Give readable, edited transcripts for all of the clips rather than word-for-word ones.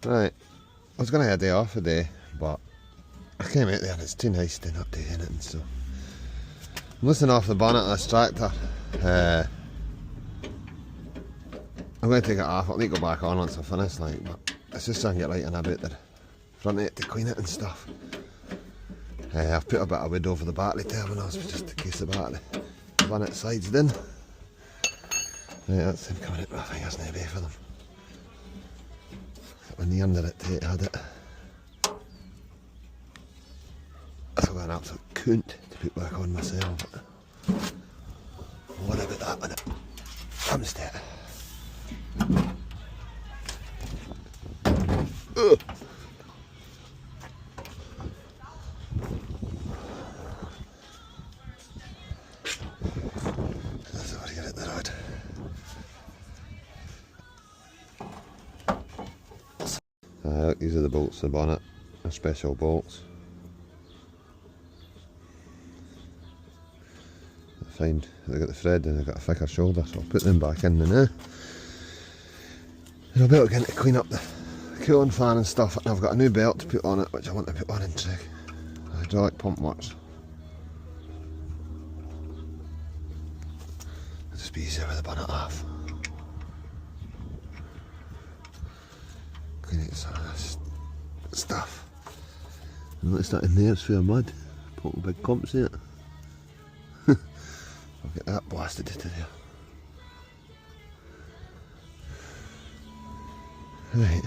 Right, I was going to have a day off today, but I came out there and it's too nice staying up doing it, and so I'm lifting off the bonnet of this tractor. I'm going to take it off. I'll need to go back on once I finish, like, but it's just trying to get right in about the front of it to clean it and stuff. I've put a bit of wood over the battery terminals just in case the battery bonnet sides in. Right, that's him coming out with my fingers now, for them. When the under it had it. I've got an absolute cunt to put back on myself. What about that when it comes to it? Ugh. That's how I get it the road. These are the bolts of the bonnet, they're special bolts. I find they've got the thread and they've got a thicker shoulder, so I'll put them back in now. And I'll be able to get to clean up the cooling fan and stuff, and I've got a new belt to put on it, which I want to put on in check. The hydraulic pump works. It'll just be easier with the bonnet off. Clean out some of this stuff. And notice that in there, it's full of mud. Put a big clumps in it. I'll get that blasted into there. Right.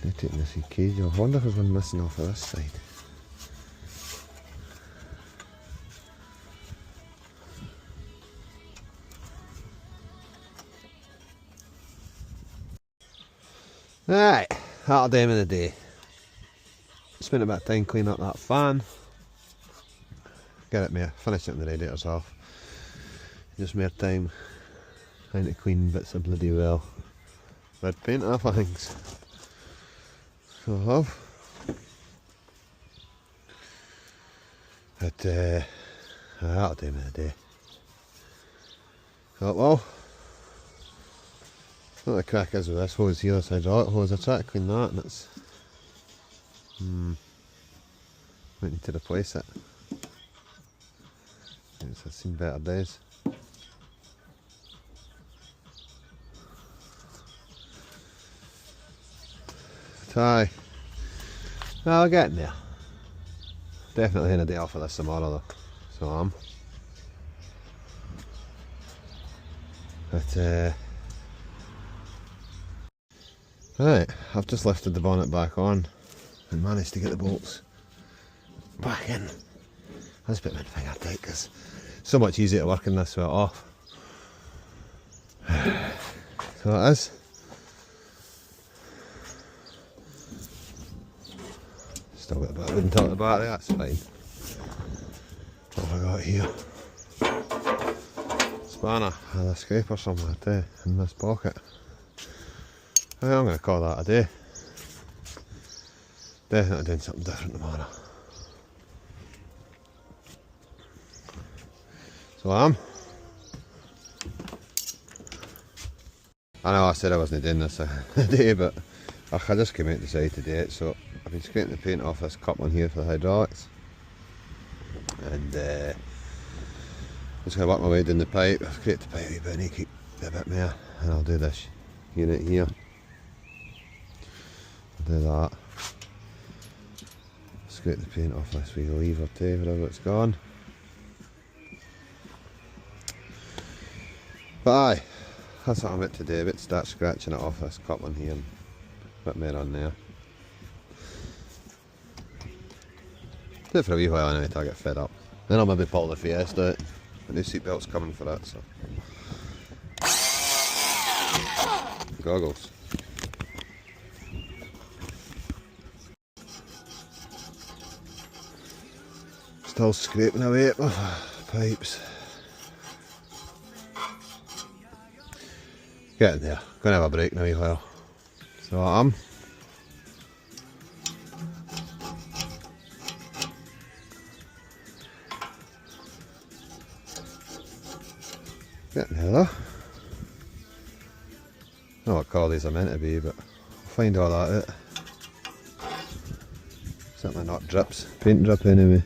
Now taking this cage off. I wonder if there's one missing off of this side. Right, that'll do me the day. Spent a bit of time cleaning up that fan. Get it more, finish it and the radiators off. Just more time trying to clean bits of bloody well red paint off of things. So I have. But that'll do me the day. Thought, well, what the crack is with this hose here, this hydraulic hose, I try to clean that and it's might need to replace it. I've seen better days. Aye. Well, we're getting there. Definitely having a day off of this tomorrow though. So I'm. But right, I've just lifted the bonnet back on and managed to get the bolts back in. I just put my finger tight because it's so much easier to work in this with it off. So it is. Still got a bit of wood on top of the battery, that's fine. What have I got here? Spanner and a scraper somewhere too, in this pocket. I'm going to call that a day. Definitely doing something different tomorrow. So I am. I know I said I wasn't doing this today, but I just came out and decided to do it. So I've been scraping the paint off this coupling here for the hydraulics, and just going to work my way down the pipe. I've scraped the pipe a wee bit and keep a bit more, and I'll do this unit here. I'll do that. Scrape the paint off this wee lever too, wherever it's gone. But aye, that's what I'm about to do, about to start scratching it off this coupling here and a bit more on there. Do it for a wee while anyway till I get fed up. Then I'll maybe pull the Fiesta out. The new seatbelt's coming for that, so. Goggles. Still scraping away at my pipes. Getting there. Gonna have a break in a wee while. So I am. Getting there though. know what colour these are meant to be, but I'll find all that out. Certainly not drips. Paint drip anyway.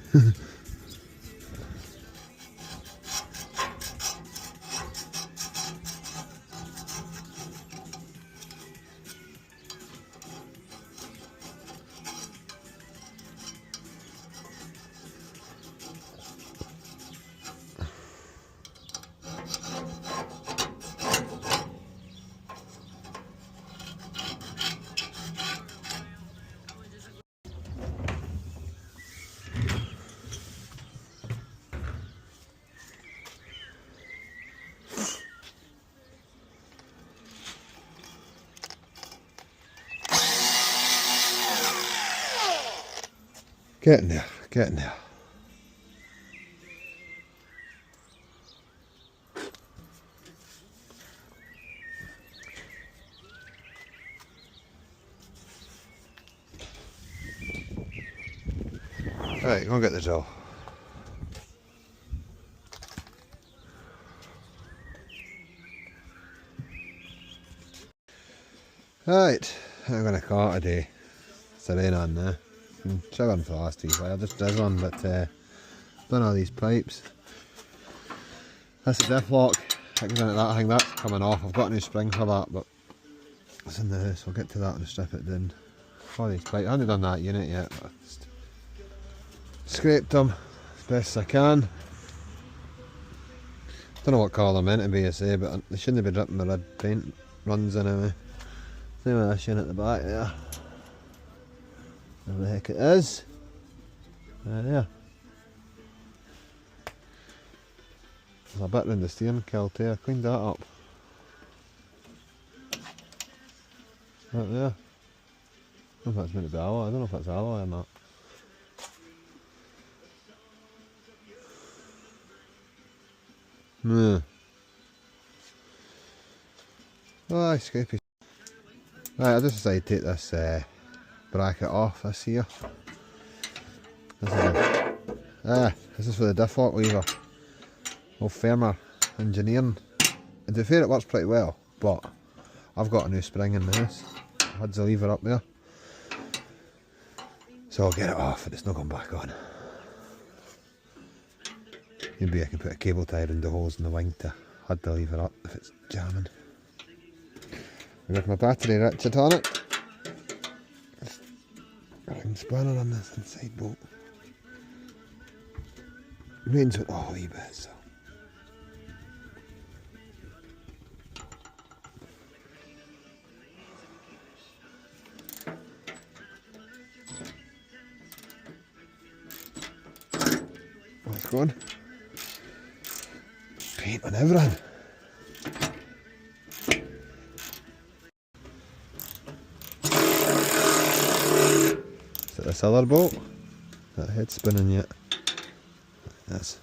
Getting there, getting there. Right, go and get the drill. Right, I'm going to call it a day. It's a rain on now. Been showering for the last 2 while, just drizzling, but done all these pipes. That's the diff lock. I think that's coming off. I've got a new spring for that, but it's in the house. We'll get to that and strip it down. All these pipes. I haven't done that unit yet, but just scraped them as best as I can. Don't know what colour they're meant to be, I say, but they shouldn't be dripping the red paint runs anyway. Same with this unit at the back there. Where the heck it is. There. There's a bit round the steering kilt here. I cleaned that up. Right there. I don't know if that's meant to be alloy. I don't know if that's alloy or not. No. Oh, scrapey. Right, I just decided to take this bracket off, this here. This is for the diff lock lever. Old Firmer engineering. And to be fair, it works pretty well, but I've got a new spring in the house. I had the lever up there. So I'll get it off and it's not going back on. Maybe I can put a cable tie around the holes in the wing to hud the lever up if it's jamming. I've got my battery ratchet on it. Ring spanner on this inside bolt. Rains with a wee bit, so. What's going? Paint on everything. Is it this other bolt? That head spinning yet? Yes.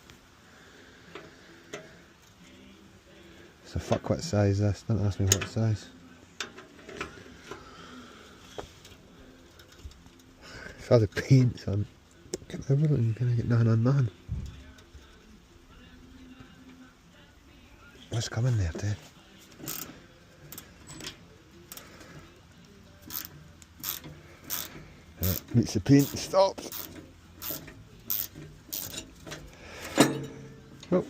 So fuck what size this, don't ask me what size. If I had a paint, son, everything gonna get nothing on nothing. What's coming there, Dave? Meets the paint, stops. Oh.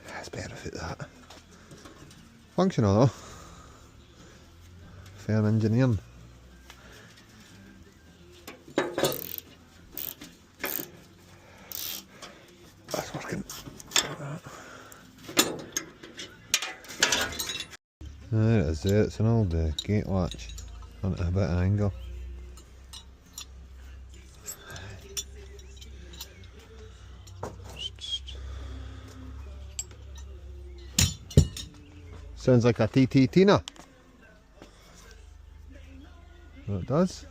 That's better if it's that. Functional though. Fair engineering. That's working. There it is, there. It's an old gate latch on a bit of an angle. Sounds like a TT Tina. Well, it does.